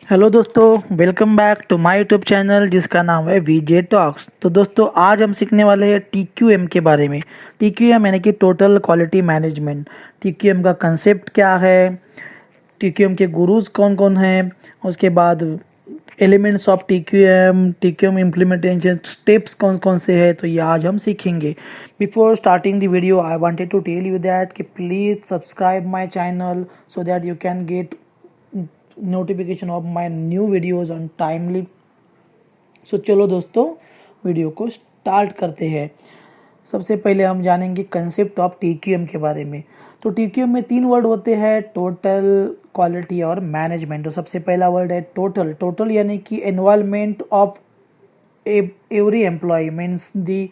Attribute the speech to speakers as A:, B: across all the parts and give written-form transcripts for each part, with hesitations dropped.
A: Hello दोस्तों, welcome back to my YouTube channel जिसका नाम है वीजे टॉक्स। तो दोस्तों आज हम सीखने वाले हैं टीक्यूएम के बारे में। टीक्यूएम यानी कि टोटल क्वालिटी मैनेजमेंट। टीक्यूएम का कंसेप्ट क्या है, टीक्यूएम के गुरुज कौन कौन हैं, उसके बाद elements of TQM, TQM implementation steps कौन कौन से हैं, तो ये आज हम सीखेंगे। Before starting the video I wanted to tell you that कि please subscribe my channel so that you can get notification of my new videos on timely. So चलो दोस्तों वीडियो को स्टार्ट करते हैं। सबसे पहले हम जानेंगे कंसेप्ट ऑफ टीक्यूएम के बारे में। तो टीक्यूएम में तीन वर्ड होते हैं, टोटल, क्वालिटी और मैनेजमेंट। तो सबसे पहला वर्ड है टोटल। टोटल यानी कि environment of every employ, means the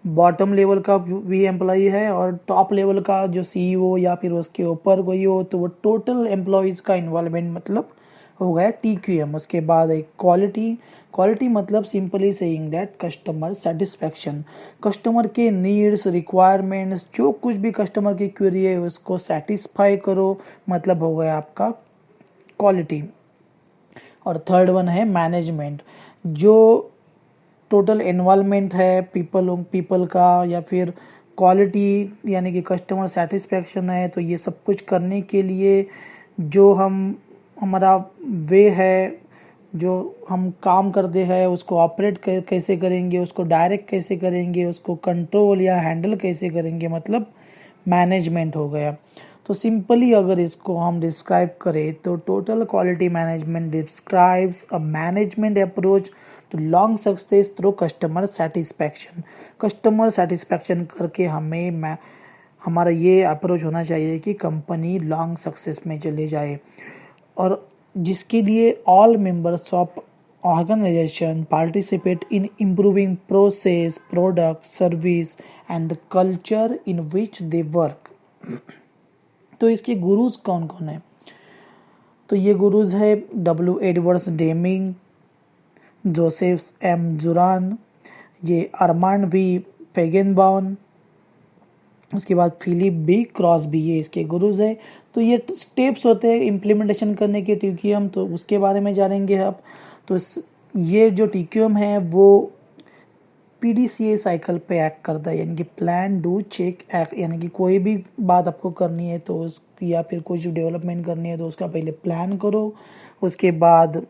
A: bottom level का भी एम्प्लॉय है और टॉप लेवल का जो सीईओ या फिर उसके ऊपर कोई हो, तो वो टोटल एम्प्लॉयज का इन्वॉल्वमेंट मतलब हो गया टीक्यूएम। उसके बाद एक क्वालिटी। क्वालिटी मतलब simply saying that customer satisfaction, customer के नीड्स, रिक्वायरमेंट्स, जो कुछ भी कस्टमर की क्वेरी है उसको सेटिस्फाई करो, मतलब हो गया आपका क्वालिटी। और थर्ड वन है मैनेजमेंट, जो टोटल इन्वॉल्वमेंट है पीपल का, या फिर क्वालिटी यानी कि कस्टमर सेटिस्फैक्शन है। तो ये सब कुछ करने के लिए जो हमारा वे है, जो हम काम करते हैं उसको ऑपरेट कैसे करेंगे, उसको डायरेक्ट कैसे करेंगे, उसको कंट्रोल या हैंडल कैसे करेंगे, मतलब मैनेजमेंट हो गया। तो सिंपली अगर इसको हम डिस्क्राइब करें तो total quality management describes a management approach to long success through customer satisfaction. Customer satisfaction करके हमारा ये अप्रोच होना चाहिए कि कंपनी लॉन्ग सक्सेस में चले जाए, और जिसके लिए all members of organisation participate in improving process, product, service and the culture in which they work. तो इसके गुरुज कौन कौन है? तो ये गुरुज है W Edwards Deming, Joseph M Juran, ये अरमांड वी पेगेनबाउन, उसके बाद फिलिप बी क्रॉसबी, ये इसके गुरुज है। तो ये स्टेप्स होते हैं इम्प्लीमेंटेशन करने के टीक्यूएम, तो उसके बारे में जानेंगे आप। तो ये जो टीक्यूएम है वो पीडीसीए साइकिल पे एक्ट करता है, यानी कि प्लान डू चेक एक्ट, यानी कि कोई भी बात आपको करनी है तो उस या फिर कुछ डेवलपमेंट करनी है तो उसका पहले प्लान करो, उसके बाद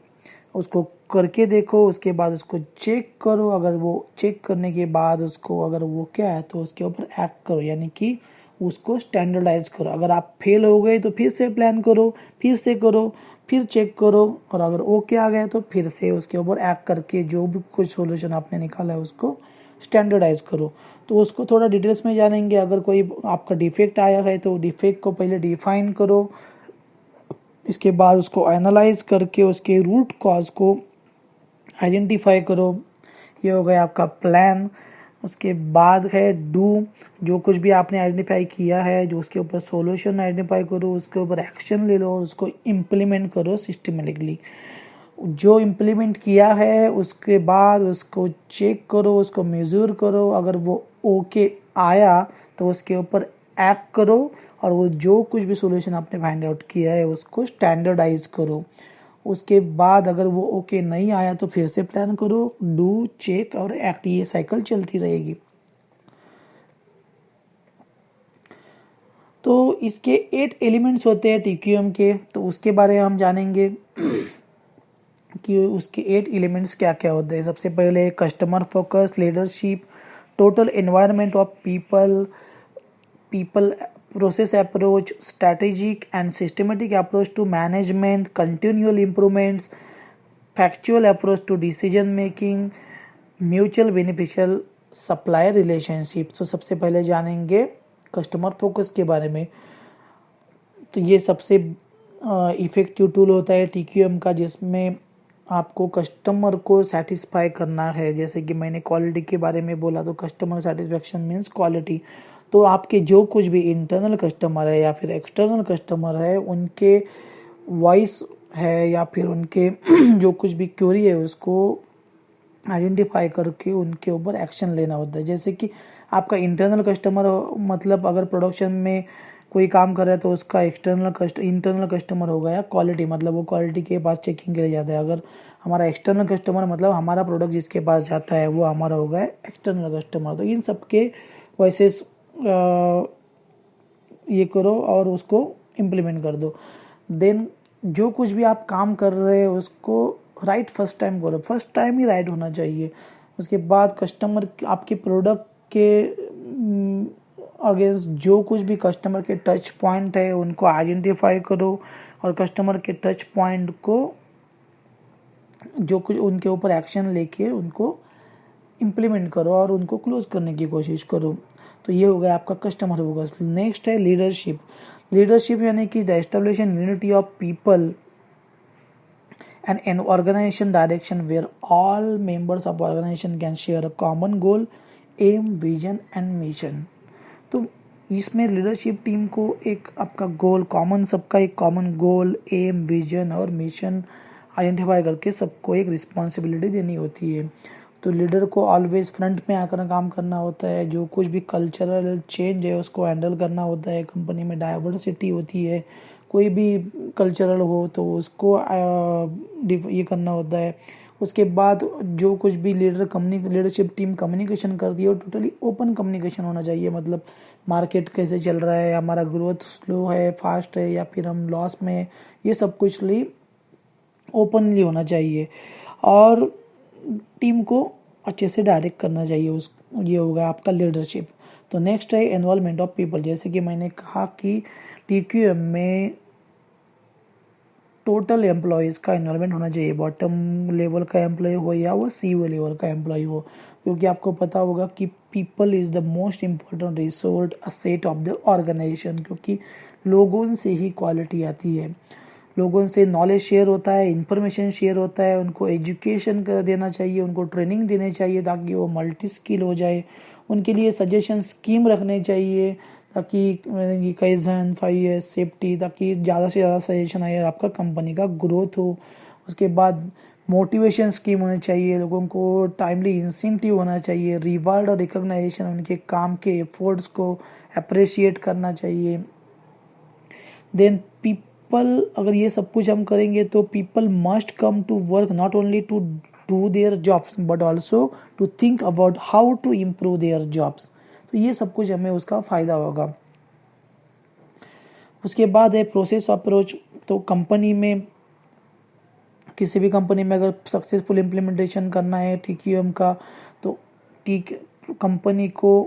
A: उसको करके देखो, उसके बाद उसको चेक करो, अगर वो चेक करने के बाद उसको अगर वो क्या है तो उसके ऊपर एक्ट करो, यानी कि उसको स्टैंडर्डाइज करो। अगर आप फेल हो गए तो फिर से प्लान करो, फिर से करो, फिर चेक करो, और अगर ओके आ गया तो फिर से उसके ऊपर एक्ट करके जो भी कुछ सॉल्यूशन आपने निकाला है उसको स्टैंडर्डाइज करो। तो उसको थोड़ा डिटेल्स में जानेंगे। अगर कोई आपका डिफेक्ट आया है तो डिफेक्ट को पहले डिफाइन करो, इसके बाद उसको एनालाइज करके उसके रूट कॉज को आइडेंटिफाई करो, ये हो गया आपका प्लान। उसके बाद है डू, जो कुछ भी आपने आइडेंटिफाई किया है, जो उसके ऊपर सॉल्यूशन आइडेंटिफाई करो, उसके ऊपर एक्शन ले लो और उसको इम्प्लीमेंट करो सिस्टमेटिकली। जो इम्प्लीमेंट किया है उसके बाद उसको चेक करो, उसको मेजर करो, अगर वो ओके आया तो उसके ऊपर एक्ट करो, और वो जो कुछ भी सॉल्यूशन आपने फाइंड आउट किया है उसको स्टैंडर्डाइज करो। उसके बाद अगर वो ओके नहीं आया तो फिर से प्लान करो, डू, चेक और एक्ट, ये साइकिल चलती रहेगी। तो इसके 8 एलिमेंट्स होते हैं टीक्यूएम के, तो उसके बारे में हम जानेंगे कि उसके 8 एलिमेंट्स क्या क्या होते हैं। सबसे पहले customer focus, leadership, total environment of people, people process approach, strategic and systematic approach to management, continual improvements, factual approach to decision making, mutual beneficial supplier relationship. तो सबसे पहले जानेंगे कस्टमर फोकस के बारे में। तो ये सबसे इफ़ेक्टिव टूल होता है टीक्यूएम का, जिसमें आपको कस्टमर को सेटिस्फाई करना है। जैसे कि मैंने क्वालिटी के बारे में बोला, तो कस्टमर सेटिस्फेक्शन मीन्स क्वालिटी। तो आपके जो कुछ भी इंटरनल कस्टमर है या फिर एक्सटर्नल कस्टमर है, उनके वॉइस है या फिर उनके जो कुछ भी क्वेरी है उसको आइडेंटिफाई करके उनके ऊपर एक्शन लेना होता है। जैसे कि आपका इंटरनल कस्टमर, मतलब अगर प्रोडक्शन में कोई काम कर रहा है तो उसका इंटरनल कस्टमर होगा या क्वालिटी, मतलब वो क्वालिटी के पास चेकिंग के लिए जाता है। अगर हमारा एक्सटर्नल कस्टमर मतलब हमारा प्रोडक्ट जिसके पास जाता है वो हमारा होगा एक्सटर्नल कस्टमर। तो इन सब के वैसे ये करो और उसको इम्प्लीमेंट कर दो। देन जो कुछ भी आप काम कर रहे हो उसको राइट फर्स्ट टाइम करो, फर्स्ट टाइम ही राइट होना चाहिए। उसके बाद कस्टमर आपके प्रोडक्ट के अगेंस्ट जो कुछ भी कस्टमर के टच पॉइंट है उनको आइडेंटिफाई करो और कस्टमर के टच पॉइंट को जो कुछ उनके ऊपर एक्शन लेके उनको इम्प्लीमेंट करो और उनको क्लोज करने की कोशिश करो। तो ये हो गया आपका कस्टमर फोकस। नेक्स्ट है लीडरशिप। लीडरशिप यानी कि the establishment unity of people and an organization direction where all members of organization can share a common goal, aim, vision and mission। तो इसमें लीडरशिप टीम को एक आपका गोल कॉमन, सबका एक कॉमन गोल, एम, विजन और मिशन आइडेंटिफाई करके सबको एक रिस्पॉन्सिबिलिटी देनी होती है। तो लीडर को ऑलवेज फ्रंट में आकर काम करना होता है। जो कुछ भी कल्चरल चेंज है उसको हैंडल करना होता है। कंपनी में डाइवर्सिटी होती है, कोई भी कल्चरल हो तो उसको ये करना होता है। उसके बाद जो कुछ भी लीडरशिप टीम कम्युनिकेशन करती है वो टोटली ओपन कम्युनिकेशन होना चाहिए। मतलब मार्केट कैसे चल रहा है, हमारा ग्रोथ स्लो है, फास्ट है या फिर हम लॉस में है, ये सब कुछ ओपनली होना चाहिए और टीम को अच्छे से डायरेक्ट करना चाहिए। ये होगा आपका लीडरशिप। तो नेक्स्ट है इन्वॉल्वमेंट ऑफ पीपल। जैसे कि मैंने कहा कि टीक्यूएम में टोटल एम्प्लॉयज़ का इन्वॉल्वमेंट होना चाहिए, बॉटम लेवल का एम्प्लॉय हो या वो सीईओ लेवल का एम्प्लॉय हो, क्योंकि आपको पता होगा कि people is the most important resource asset of the organisation. क्योंकि लोगों से ही क्वालिटी आती है, लोगों से नॉलेज शेयर होता है, इंफॉर्मेशन शेयर होता है, उनको एजुकेशन कर देना चाहिए, उनको ट्रेनिंग देनी चाहिए ताकि वो मल्टी स्किल हो जाए। उनके लिए सजेशन स्कीम रखने चाहिए ताकि काइजन 5S सेफ्टी, ताकि ज़्यादा से ज़्यादा सजेशन आए, आपका कंपनी का ग्रोथ हो। उसके बाद मोटिवेशन स्कीम होनी चाहिए, लोगों को टाइमली इंसेंटिव होना चाहिए, रिवार्ड और रिकॉग्नाइजेशन, उनके काम के एफर्ट्स को अप्रिशिएट करना चाहिए। देन पीपल, अगर ये सब कुछ हम करेंगे तो people must come to work not only to do their jobs but also to think about how to improve their jobs. तो ये सब कुछ हमें उसका फ़ायदा होगा। उसके बाद है प्रोसेस अप्रोच। तो कंपनी में, किसी भी कंपनी में अगर सक्सेसफुल इम्प्लीमेंटेशन करना है टीक्यूएम का, तो कंपनी को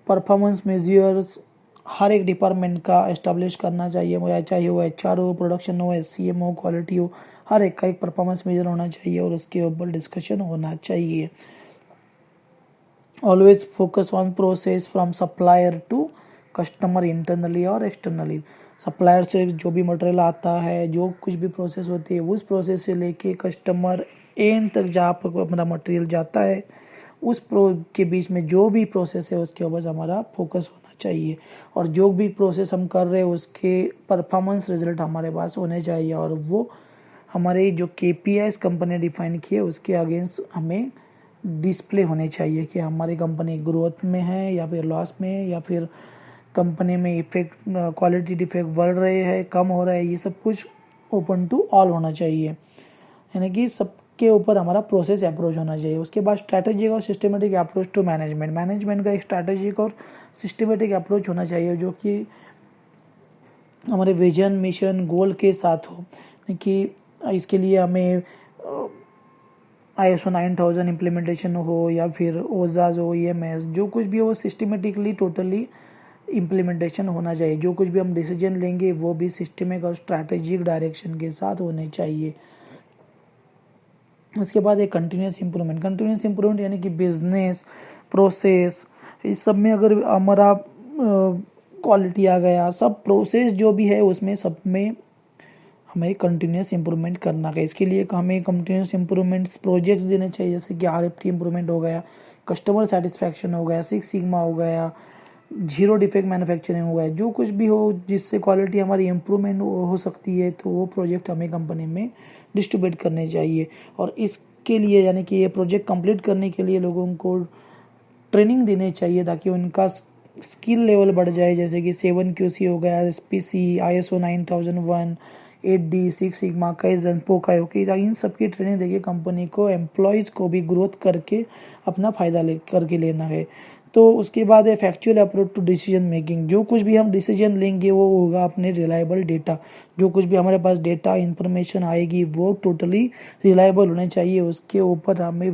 A: परफॉर्मेंस मेजर्स हर एक डिपार्टमेंट का एस्टेब्लिश करना चाहिए, चाहे वो HR हो, प्रोडक्शन हो, SCM हो, क्वालिटी हो, हर एक का एक परफॉर्मेंस मेजर होना चाहिए और उसके ऊपर डिस्कशन होना चाहिए। Always focus on process from supplier to customer, internally और एक्सटर्नली। सप्लायर से जो भी मटेरियल आता है, जो कुछ भी प्रोसेस होती है, उस प्रोसेस से लेके कस्टमर एंड तक जहाँ पर अपना मटेरियल जाता है, उस के बीच में जो भी प्रोसेस है उसके ऊपर हमारा फोकस होना चाहिए। और जो भी प्रोसेस हम कर रहे हैं उसके परफॉर्मेंस रिजल्ट हमारे पास होने चाहिए और वो हमारे जो KPIs कंपनी ने डिफाइन किए उसके अगेंस्ट हमें डिस्प्ले होने चाहिए कि हमारी कंपनी ग्रोथ में है या फिर लॉस में है, या फिर कंपनी में इफेक्ट, क्वालिटी डिफेक्ट बढ़ रहे हैं, कम हो रहा है। ये सब कुछ ओपन टू ऑल होना चाहिए, यानी कि सबके ऊपर हमारा प्रोसेस अप्रोच होना चाहिए। उसके बाद स्ट्रैटेजिक और सिस्टमेटिक अप्रोच टू मैनेजमेंट का एक स्ट्रैटेजिक और सिस्टमेटिक अप्रोच होना चाहिए जो कि हमारे विजन, मिशन, गोल के साथ हो। कि इसके लिए हमें ISO 9000 इम्प्लीमेंटेशन हो या फिर OZAS हो, EMS, जो कुछ भी हो सिस्टमेटिकली टोटली इम्प्लीमेंटेशन होना चाहिए। जो कुछ भी हम डिसीजन लेंगे वो भी सिस्टमिक और स्ट्रैटेजिक डायरेक्शन के साथ होने चाहिए। उसके बाद एक कंटिन्यूस इम्प्रूवमेंट यानी कि बिजनेस प्रोसेस, इस सब में अगर हमारा क्वालिटी आ गया, सब प्रोसेस जो भी है उसमें सब में हमें कंटिन्यूस इम्प्रूवमेंट करना है। इसके लिए हमें कंटिन्यूस इम्प्रूवमेंट्स प्रोजेक्ट्स देने चाहिए, जैसे कि RFT इम्प्रूवमेंट हो गया, कस्टमर सेटिस्फैक्शन हो गया, 6 सिग्मा हो गया, 0 डिफेक्ट मैन्युफैक्चरिंग हो गया। जो कुछ भी हो जिससे क्वालिटी हमारी इम्प्रूवमेंट हो सकती है तो वो प्रोजेक्ट हमें कंपनी में डिस्ट्रीब्यूट करने चाहिए। और इसके लिए यानी कि ये प्रोजेक्ट कंप्लीट करने के लिए लोगों को ट्रेनिंग देनी चाहिए ताकि उनका स्किल लेवल बढ़ जाए, जैसे कि 7QC हो गया, SPC, ISO 9001, 8D, 6 sigma, kaizen, पोकायोकी, इन सब की ट्रेनिंग देके कंपनी को, एम्प्लॉयज़ को भी ग्रोथ करके अपना फ़ायदा ले करके लेना है। तो उसके बाद है factual approach to decision making. जो कुछ भी हम डिसीजन लेंगे वो होगा अपने रिलायबल डेटा। जो कुछ भी हमारे पास डेटा इन्फॉर्मेशन आएगी वो टोटली रिलायबल होने चाहिए। उसके ऊपर हमें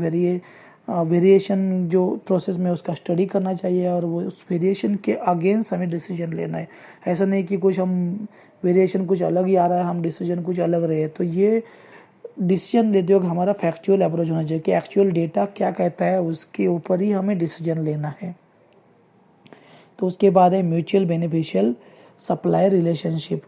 A: वेरिएशन जो प्रोसेस में उसका स्टडी करना चाहिए और वो उस वेरिएशन के अगेंस्ट हमें डिसीजन लेना है। ऐसा नहीं कि कुछ हम वेरिएशन कुछ अलग ही आ रहा है, हम डिसीजन कुछ अलग रहे। तो ये डिसीजन लेते वक्त हमारा फैक्चुअल अप्रोच होना चाहिए कि एक्चुअल डेटा क्या कहता है, उसके ऊपर ही हमें डिसीजन लेना है। तो उसके बाद है म्यूचुअल बेनिफिशियल सप्लायर रिलेशनशिप।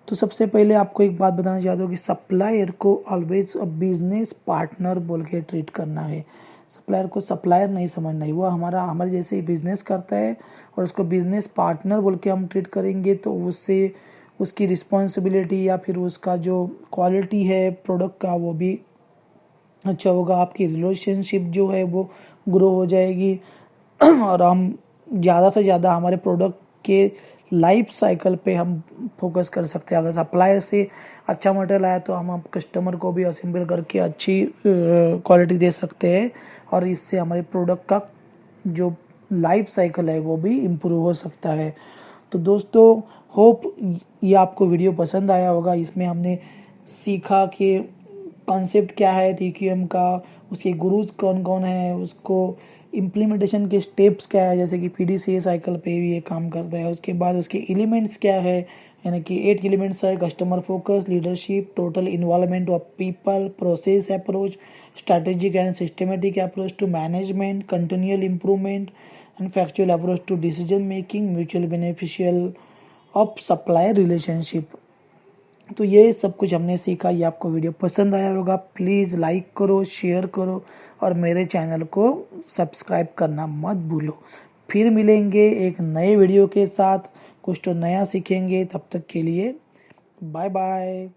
A: तो सबसे पहले आपको एक बात बताना चाहता हूँ कि सप्लायर को ऑलवेज बिजनेस पार्टनर बोल के ट्रीट करना है। सप्लायर को सप्लायर नहीं समझना है, वो हमारे जैसे ही बिजनेस करता है और उसको बिजनेस पार्टनर बोल के हम ट्रीट करेंगे तो उससे उसकी रिस्पॉन्सिबिलिटी या फिर उसका जो क्वालिटी है प्रोडक्ट का वो भी अच्छा होगा। आपकी रिलेशनशिप जो है वो ग्रो हो जाएगी और हम ज़्यादा से ज़्यादा हमारे प्रोडक्ट के लाइफ साइकिल पे हम फोकस कर सकते हैं। अगर सप्लायर से अच्छा मटेरियल आया तो हम कस्टमर को भी असेंबल करके अच्छी क्वालिटी दे सकते हैं और इससे हमारे प्रोडक्ट का जो लाइफ साइकिल है वो भी इम्प्रूव हो सकता है। तो दोस्तों, होप ये आपको वीडियो पसंद आया होगा। इसमें हमने सीखा कि कॉन्सेप्ट क्या है TQM का, उसके गुरुज कौन कौन है, उसको इम्प्लीमेंटेशन के स्टेप्स क्या है, जैसे कि PDCA साइकिल पे भी ये काम करता है। उसके बाद उसके एलिमेंट्स क्या है, यानी कि 8 एलिमेंट्स है: customer focus, leadership, total involvement of people, process approach, strategic and systematic approach to management, continual improvement and factual approach to decision making, mutual beneficial of supplier relationship. तो ये सब कुछ हमने सीखा। ये आपको वीडियो पसंद आया होगा, प्लीज़ लाइक करो, शेयर करो और मेरे चैनल को सब्सक्राइब करना मत भूलो। फिर मिलेंगे एक नए वीडियो के साथ, कुछ तो नया सीखेंगे। तब तक के लिए बाय बाय।